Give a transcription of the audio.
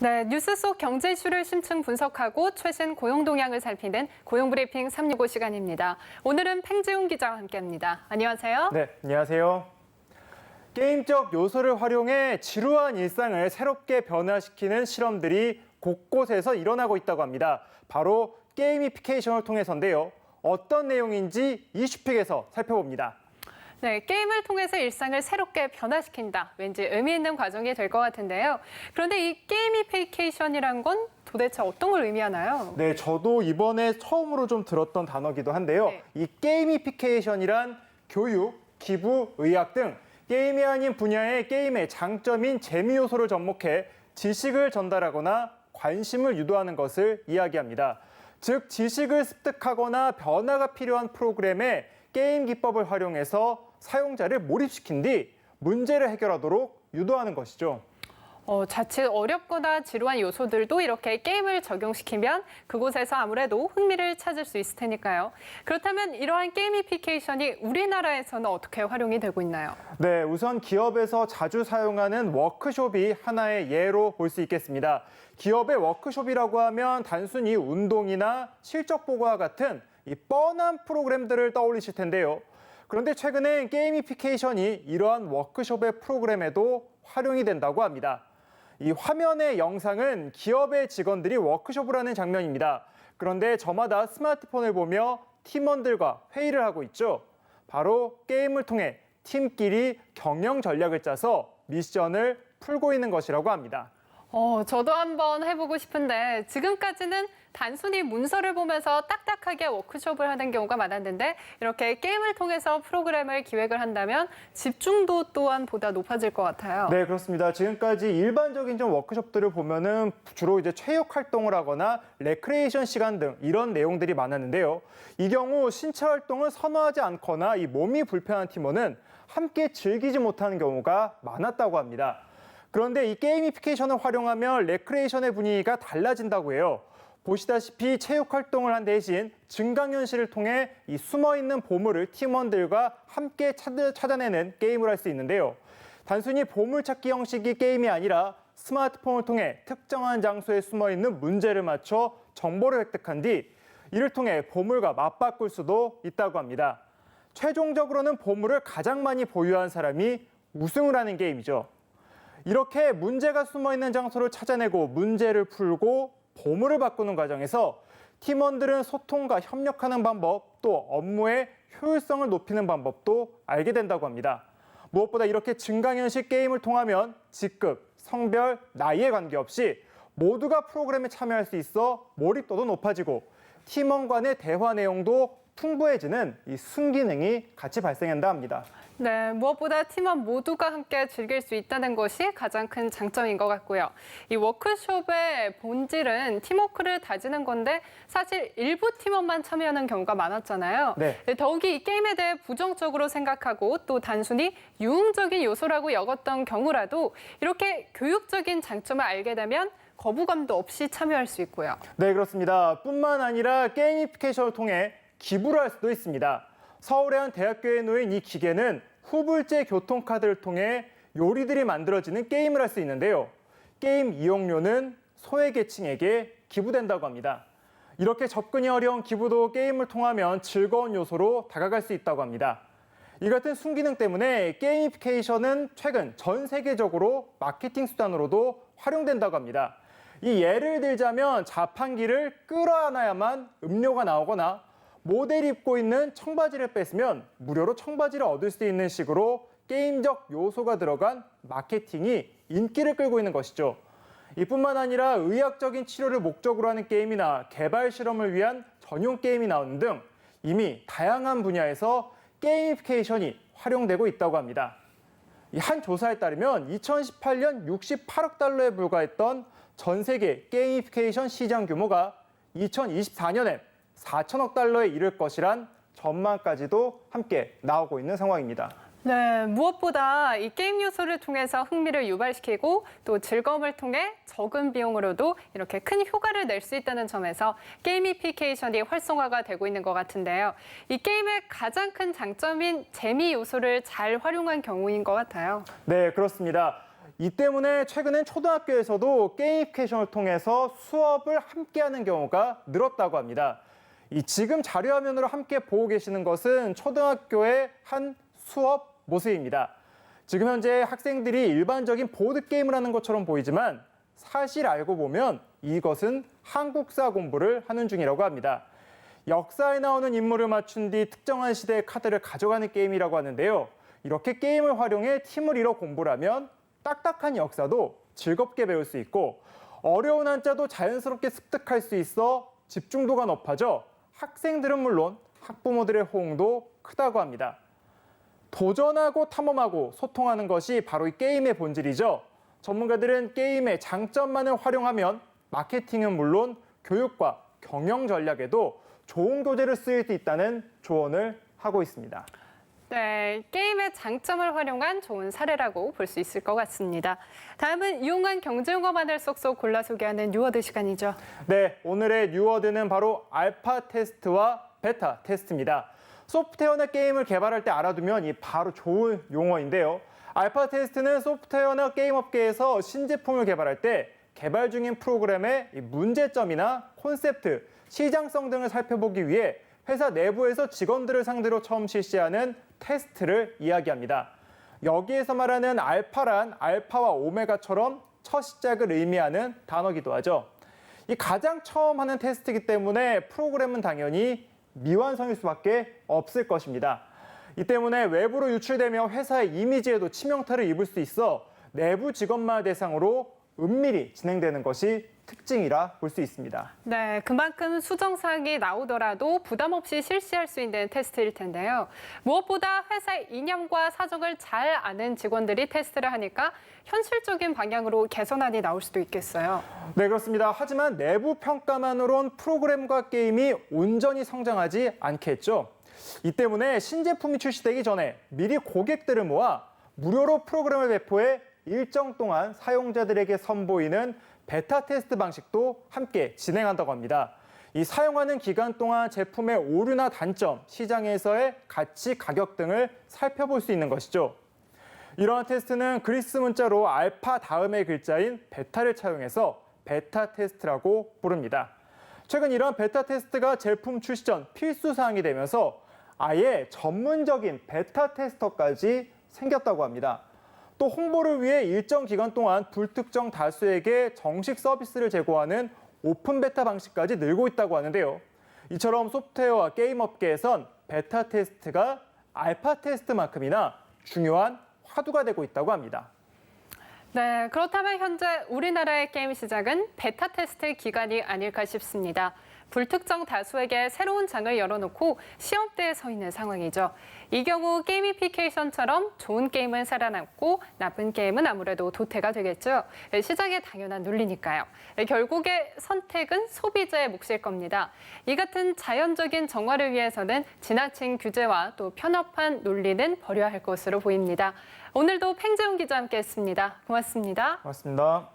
네, 뉴스 속 경제 이슈를 심층 분석하고 최신 고용 동향을 살피는 고용브리핑 365 시간입니다. 오늘은 팽지훈 기자와 함께합니다. 안녕하세요. 네, 안녕하세요. 게임적 요소를 활용해 지루한 일상을 새롭게 변화시키는 실험들이 곳곳에서 일어나고 있다고 합니다. 바로 게이미피케이션을 통해서인데요. 어떤 내용인지 이슈픽에서 살펴봅니다. 네, 게임을 통해서 일상을 새롭게 변화시킨다. 왠지 의미 있는 과정이 될 것 같은데요. 그런데 이 게이미피케이션이란 건 도대체 어떤 걸 의미하나요? 네, 저도 이번에 처음으로 좀 들었던 단어기도 한데요. 네. 이 게이미피케이션이란 교육, 기부, 의학 등 게임이 아닌 분야의 게임의 장점인 재미 요소를 접목해 지식을 전달하거나 관심을 유도하는 것을 이야기합니다. 즉, 지식을 습득하거나 변화가 필요한 프로그램에 게임 기법을 활용해서 사용자를 몰입시킨 뒤 문제를 해결하도록 유도하는 것이죠. 자칫 어렵거나 지루한 요소들도 이렇게 게임을 적용시키면 그곳에서 아무래도 흥미를 찾을 수 있을 테니까요. 그렇다면 이러한 게이미피케이션이 우리나라에서는 어떻게 활용이 되고 있나요? 네, 우선 기업에서 자주 사용하는 워크숍이 하나의 예로 볼 수 있겠습니다. 기업의 워크숍이라고 하면 단순히 운동이나 실적 보고와 같은 이 뻔한 프로그램들을 떠올리실 텐데요. 그런데 최근엔 게이미피케이션이 이러한 워크숍의 프로그램에도 활용이 된다고 합니다. 이 화면의 영상은 기업의 직원들이 워크숍을 하는 장면입니다. 그런데 저마다 스마트폰을 보며 팀원들과 회의를 하고 있죠. 바로 게임을 통해 팀끼리 경영 전략을 짜서 미션을 풀고 있는 것이라고 합니다. 저도 한번 해보고 싶은데 지금까지는 단순히 문서를 보면서 딱딱하게 워크숍을 하는 경우가 많았는데 이렇게 게임을 통해서 프로그램을 기획을 한다면 집중도 또한 보다 높아질 것 같아요. 네, 그렇습니다. 지금까지 일반적인 좀 워크숍들을 보면은 주로 이제 체육 활동을 하거나 레크레이션 시간 등 이런 내용들이 많았는데요. 이 경우 신체 활동을 선호하지 않거나 이 몸이 불편한 팀원은 함께 즐기지 못하는 경우가 많았다고 합니다. 그런데 이 게이미피케이션을 활용하면 레크레이션의 분위기가 달라진다고 해요. 보시다시피 체육 활동을 한 대신 증강현실을 통해 이 숨어있는 보물을 팀원들과 함께 찾아내는 게임을 할 수 있는데요. 단순히 보물찾기 형식의 게임이 아니라 스마트폰을 통해 특정한 장소에 숨어있는 문제를 맞춰 정보를 획득한 뒤 이를 통해 보물과 맞바꿀 수도 있다고 합니다. 최종적으로는 보물을 가장 많이 보유한 사람이 우승을 하는 게임이죠. 이렇게 문제가 숨어있는 장소를 찾아내고 문제를 풀고 보물을 바꾸는 과정에서 팀원들은 소통과 협력하는 방법, 또 업무의 효율성을 높이는 방법도 알게 된다고 합니다. 무엇보다 이렇게 증강현실 게임을 통하면 직급, 성별, 나이에 관계없이 모두가 프로그램에 참여할 수 있어 몰입도도 높아지고 팀원 간의 대화 내용도 풍부해지는 이 순기능이 같이 발생한다 합니다. 네, 무엇보다 팀원 모두가 함께 즐길 수 있다는 것이 가장 큰 장점인 것 같고요. 이 워크숍의 본질은 팀워크를 다지는 건데 사실 일부 팀원만 참여하는 경우가 많았잖아요. 네. 더욱이 이 게임에 대해 부정적으로 생각하고 또 단순히 유흥적인 요소라고 여겼던 경우라도 이렇게 교육적인 장점을 알게 되면 거부감도 없이 참여할 수 있고요. 네, 그렇습니다. 뿐만 아니라 게이미피케이션을 통해 기부를 할 수도 있습니다. 서울의 한 대학교에 놓인 이 기계는 후불제 교통카드를 통해 요리들이 만들어지는 게임을 할 수 있는데요. 게임 이용료는 소외계층에게 기부된다고 합니다. 이렇게 접근이 어려운 기부도 게임을 통하면 즐거운 요소로 다가갈 수 있다고 합니다. 이 같은 순기능 때문에 게이미피케이션은 최근 전 세계적으로 마케팅 수단으로도 활용된다고 합니다. 이 예를 들자면 자판기를 끌어안아야만 음료가 나오거나 모델이 입고 있는 청바지를 뺐으면 무료로 청바지를 얻을 수 있는 식으로 게임적 요소가 들어간 마케팅이 인기를 끌고 있는 것이죠. 이뿐만 아니라 의학적인 치료를 목적으로 하는 게임이나 개발 실험을 위한 전용 게임이 나오는 등 이미 다양한 분야에서 게이미피케이션이 활용되고 있다고 합니다. 한 조사에 따르면 2018년 68억 달러에 불과했던 전 세계 게이미피케이션 시장 규모가 2024년엔 4천억 달러에 이를 것이란 전망까지도 함께 나오고 있는 상황입니다. 네, 무엇보다 이 게임 요소를 통해서 흥미를 유발시키고 또 즐거움을 통해 적은 비용으로도 이렇게 큰 효과를 낼 수 있다는 점에서 게이미피케이션이 활성화가 되고 있는 것 같은데요. 이 게임의 가장 큰 장점인 재미 요소를 잘 활용한 경우인 것 같아요. 네, 그렇습니다. 이 때문에 최근엔 초등학교에서도 게이미피케이션을 통해서 수업을 함께하는 경우가 늘었다고 합니다. 이 지금 자료화면으로 함께 보고 계시는 것은 초등학교의 한 수업 모습입니다. 지금 현재 학생들이 일반적인 보드게임을 하는 것처럼 보이지만 사실 알고 보면 이것은 한국사 공부를 하는 중이라고 합니다. 역사에 나오는 인물을 맞춘 뒤 특정한 시대의 카드를 가져가는 게임이라고 하는데요. 이렇게 게임을 활용해 팀을 이뤄 공부를 하면 딱딱한 역사도 즐겁게 배울 수 있고 어려운 한자도 자연스럽게 습득할 수 있어 집중도가 높아져 학생들은 물론 학부모들의 호응도 크다고 합니다. 도전하고 탐험하고 소통하는 것이 바로 이 게임의 본질이죠. 전문가들은 게임의 장점만을 활용하면 마케팅은 물론 교육과 경영 전략에도 좋은 교재를 쓰일 수 있다는 조언을 하고 있습니다. 네, 게임의 장점을 활용한 좋은 사례라고 볼 수 있을 것 같습니다. 다음은 유용한 경제용어만을 쏙쏙 골라 소개하는 뉴워드 시간이죠. 네, 오늘의 뉴워드는 바로 알파 테스트와 베타 테스트입니다. 소프트웨어나 게임을 개발할 때 알아두면 이 바로 좋은 용어인데요. 알파 테스트는 소프트웨어나 게임 업계에서 신제품을 개발할 때 개발 중인 프로그램의 문제점이나 콘셉트, 시장성 등을 살펴보기 위해 회사 내부에서 직원들을 상대로 처음 실시하는 테스트를 이야기합니다. 여기에서 말하는 알파란 알파와 오메가처럼 첫 시작을 의미하는 단어기도 하죠. 이 가장 처음 하는 테스트이기 때문에 프로그램은 당연히 미완성일 수밖에 없을 것입니다. 이 때문에 외부로 유출되며 회사의 이미지에도 치명타를 입을 수 있어 내부 직원만 대상으로 은밀히 진행되는 것이 특징이라 볼 수 있습니다. 네, 그만큼 수정사항이 나오더라도 부담 없이 실시할 수 있는 테스트일 텐데요. 무엇보다 회사의 이념과 사정을 잘 아는 직원들이 테스트를 하니까 현실적인 방향으로 개선안이 나올 수도 있겠어요. 네, 그렇습니다. 하지만 내부 평가만으론 프로그램과 게임이 온전히 성장하지 않겠죠. 이 때문에 신제품이 출시되기 전에 미리 고객들을 모아 무료로 프로그램을 배포해 일정 동안 사용자들에게 선보이는 베타 테스트 방식도 함께 진행한다고 합니다. 이 사용하는 기간 동안 제품의 오류나 단점, 시장에서의 가치, 가격 등을 살펴볼 수 있는 것이죠. 이러한 테스트는 그리스 문자로 알파 다음의 글자인 베타를 차용해서 베타 테스트라고 부릅니다. 최근 이러한 베타 테스트가 제품 출시 전 필수 사항이 되면서 아예 전문적인 베타 테스터까지 생겼다고 합니다. 또 홍보를 위해 일정 기간 동안 불특정 다수에게 정식 서비스를 제공하는 오픈 베타 방식까지 늘고 있다고 하는데요. 이처럼 소프트웨어와 게임 업계에선 베타 테스트가 알파 테스트만큼이나 중요한 화두가 되고 있다고 합니다. 네, 그렇다면 현재 우리나라의 게임 시작은 베타 테스트 기간이 아닐까 싶습니다. 불특정 다수에게 새로운 장을 열어놓고 시험대에 서 있는 상황이죠. 이 경우 게이미피케이션처럼 좋은 게임은 살아남고 나쁜 게임은 아무래도 도태가 되겠죠. 시장의 당연한 논리니까요. 결국에 선택은 소비자의 몫일 겁니다. 이 같은 자연적인 정화를 위해서는 지나친 규제와 또 편협한 논리는 버려야 할 것으로 보입니다. 오늘도 팽재훈 기자와 함께했습니다. 고맙습니다. 고맙습니다.